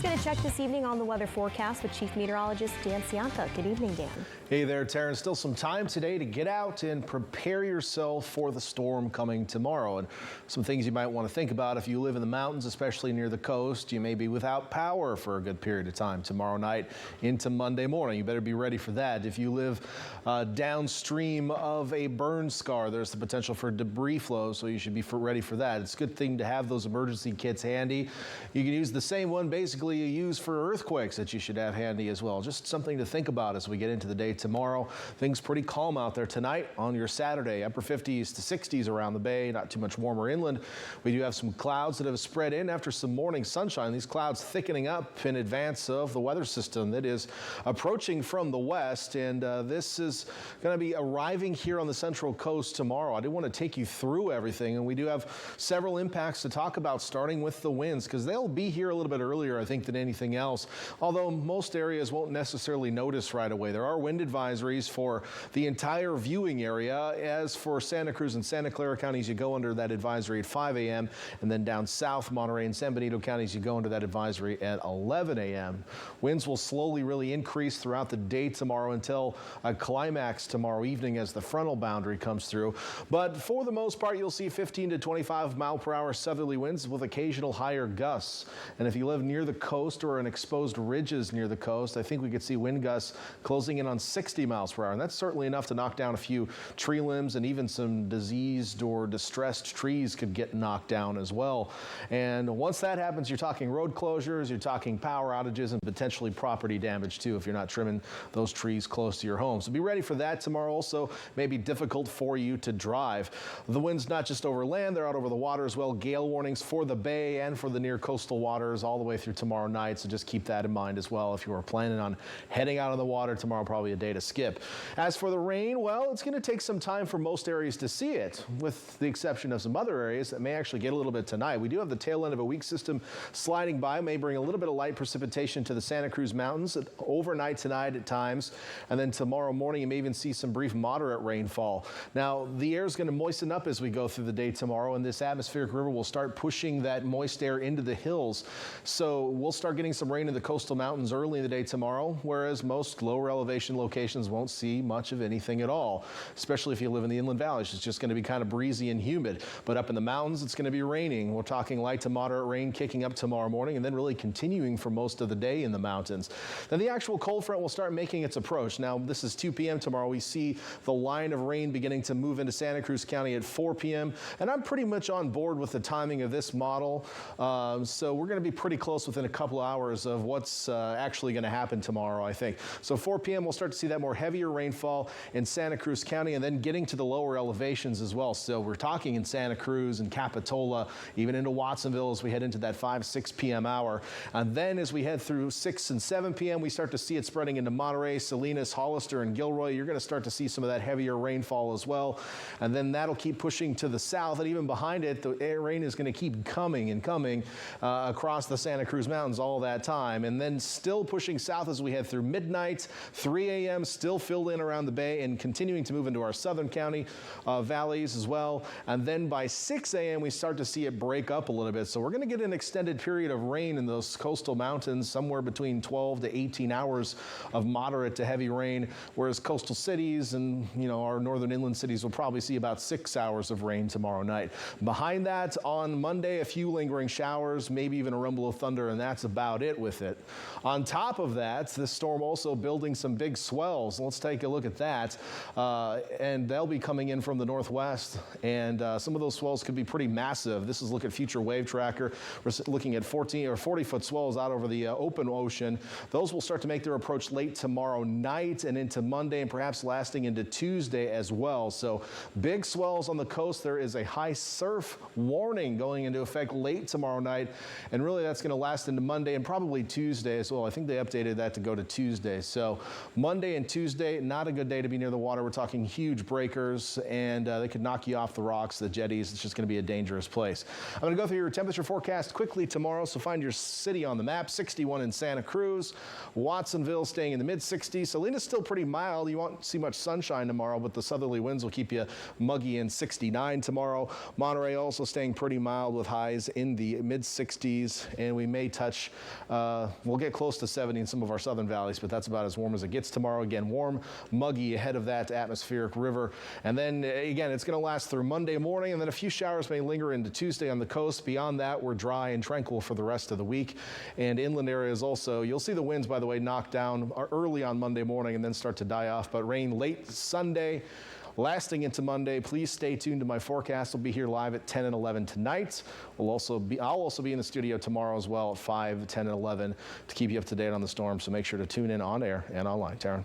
Let's get a check this evening on the weather forecast with Chief Meteorologist Dan Cianca. Good evening, Dan. Hey there, Taryn. Still some time today to get out and prepare yourself for the storm coming tomorrow. And some things you might want to think about if you live in the mountains, especially near the coast. You may be without power for a good period of time tomorrow night into Monday morning. You better be ready for that. If you live downstream of a burn scar, there's the potential for debris flow, so you should be ready for that. It's a good thing to have those emergency kits handy. You can use the same one basically you use for earthquakes that you should have handy as well. Just something to think about as we get into the day tomorrow. Things pretty calm out there tonight on your Saturday. Upper 50s to 60s around the bay, not too much warmer inland. We do have some clouds that have spread in after some morning sunshine. These clouds thickening up in advance of the weather system that is approaching from the west, and this is going to be arriving here on the central coast tomorrow. I did want to take you through everything, and we do have several impacts to talk about, starting with the winds, because they'll be here a little bit earlier, I think, than anything else, although most areas won't necessarily notice right away. There are wind advisories for the entire viewing area. As for Santa Cruz and Santa Clara counties, you go under that advisory at 5 a.m. and then down south, Monterey and San Benito counties, you go under that advisory at 11 a.m. Winds will slowly really increase throughout the day tomorrow until a climax tomorrow evening as the frontal boundary comes through. But for the most part, you'll see 15 to 25 mile per hour southerly winds with occasional higher gusts. And if you live near the coast or in exposed ridges near the coast, I think we could see wind gusts closing in on 60 miles per hour. And that's certainly enough to knock down a few tree limbs, and even some diseased or distressed trees could get knocked down as well. And once that happens, you're talking road closures, you're talking power outages, and potentially property damage too if you're not trimming those trees close to your home. So be ready for that tomorrow. Also, may be difficult for you to drive. The winds not just over land, they're out over the water as well. Gale warnings for the bay and for the near coastal waters all the way through tomorrow night. So just keep that in mind as well. If you are planning on heading out on the water tomorrow, probably a day to skip. As for the rain, well, it's going to take some time for most areas to see it, with the exception of some other areas that may actually get a little bit tonight. We do have the tail end of a weak system sliding by, may bring a little bit of light precipitation to the Santa Cruz Mountains overnight tonight at times, and then tomorrow morning you may even see some brief moderate rainfall. Now, the air is going to moisten up as we go through the day tomorrow, and this atmospheric river will start pushing that moist air into the hills. So we'll start getting some rain in the coastal mountains early in the day tomorrow, whereas most lower elevation locations won't see much of anything at all, especially if you live in the inland valleys. It's just going to be kind of breezy and humid. But up in the mountains, it's going to be raining. We're talking light to moderate rain kicking up tomorrow morning and then really continuing for most of the day in the mountains. Then the actual cold front will start making its approach. Now, this is 2 p.m. tomorrow. We see the line of rain beginning to move into Santa Cruz County at 4 p.m. And I'm pretty much on board with the timing of this model. So we're going to be pretty close within a couple of hours of what's actually going to happen tomorrow, I think. So 4 p.m. we'll start to see that more heavier rainfall in Santa Cruz County and then getting to the lower elevations as well. So we're talking in Santa Cruz and Capitola, even into Watsonville as we head into that 5-6 p.m. hour. And then as we head through 6 and 7 p.m., we start to see it spreading into Monterey, Salinas, Hollister, and Gilroy. You're going to start to see some of that heavier rainfall as well. And then that'll keep pushing to the south, and even behind it, the rain is going to keep coming and coming across the Santa Cruz Mountains all that time. And then still pushing south as we head through midnight, 3 a.m., still filled in around the bay and continuing to move into our southern county valleys as well. And then by 6 a.m., we start to see it break up a little bit. So we're going to get an extended period of rain in those coastal mountains, somewhere between 12 to 18 hours of moderate to heavy rain, whereas coastal cities and, our northern inland cities will probably see about 6 hours of rain tomorrow night. Behind that, on Monday, a few lingering showers, maybe even a rumble of thunder, and that's about it with it. On top of that, this storm also building some big swells. Let's take a look at that. And they'll be coming in from the northwest, and some of those swells could be pretty massive. This is a look at future wave tracker. We're looking at 14 or 40-foot swells out over the open ocean. Those will start to make their approach late tomorrow night and into Monday, and perhaps lasting into Tuesday as well. So big swells on the coast. There is a high surf warning going into effect late tomorrow night, and really that's going to last into Monday and probably Tuesday as well. I think they updated that to go to Tuesday. So Monday and Tuesday, not a good day to be near the water. We're talking huge breakers, and they could knock you off the rocks, the jetties. It's just going to be a dangerous place. I'm going to go through your temperature forecast quickly tomorrow, so find your city on the map. 61 in Santa Cruz. Watsonville staying in the mid-60s. Salinas still pretty mild. You won't see much sunshine tomorrow, but the southerly winds will keep you muggy in 69 tomorrow. Monterey also staying pretty mild with highs in the mid-60s, and we may touch stretch. We'll get close to 70 in some of our southern valleys, but that's about as warm as it gets tomorrow. Again, warm, muggy ahead of that atmospheric river. And then again, it's going to last through Monday morning, and then a few showers may linger into Tuesday on the coast. Beyond that, we're dry and tranquil for the rest of the week. And inland areas also, you'll see the winds, by the way, knock down early on Monday morning and then start to die off, but rain late Sunday, lasting into Monday. Please stay tuned to my forecast. We'll be here live at 10 and 11 tonight. I'll also be in the studio tomorrow as well at 5, 10, and 11 to keep you up to date on the storm. So make sure to tune in on air and online. Taryn.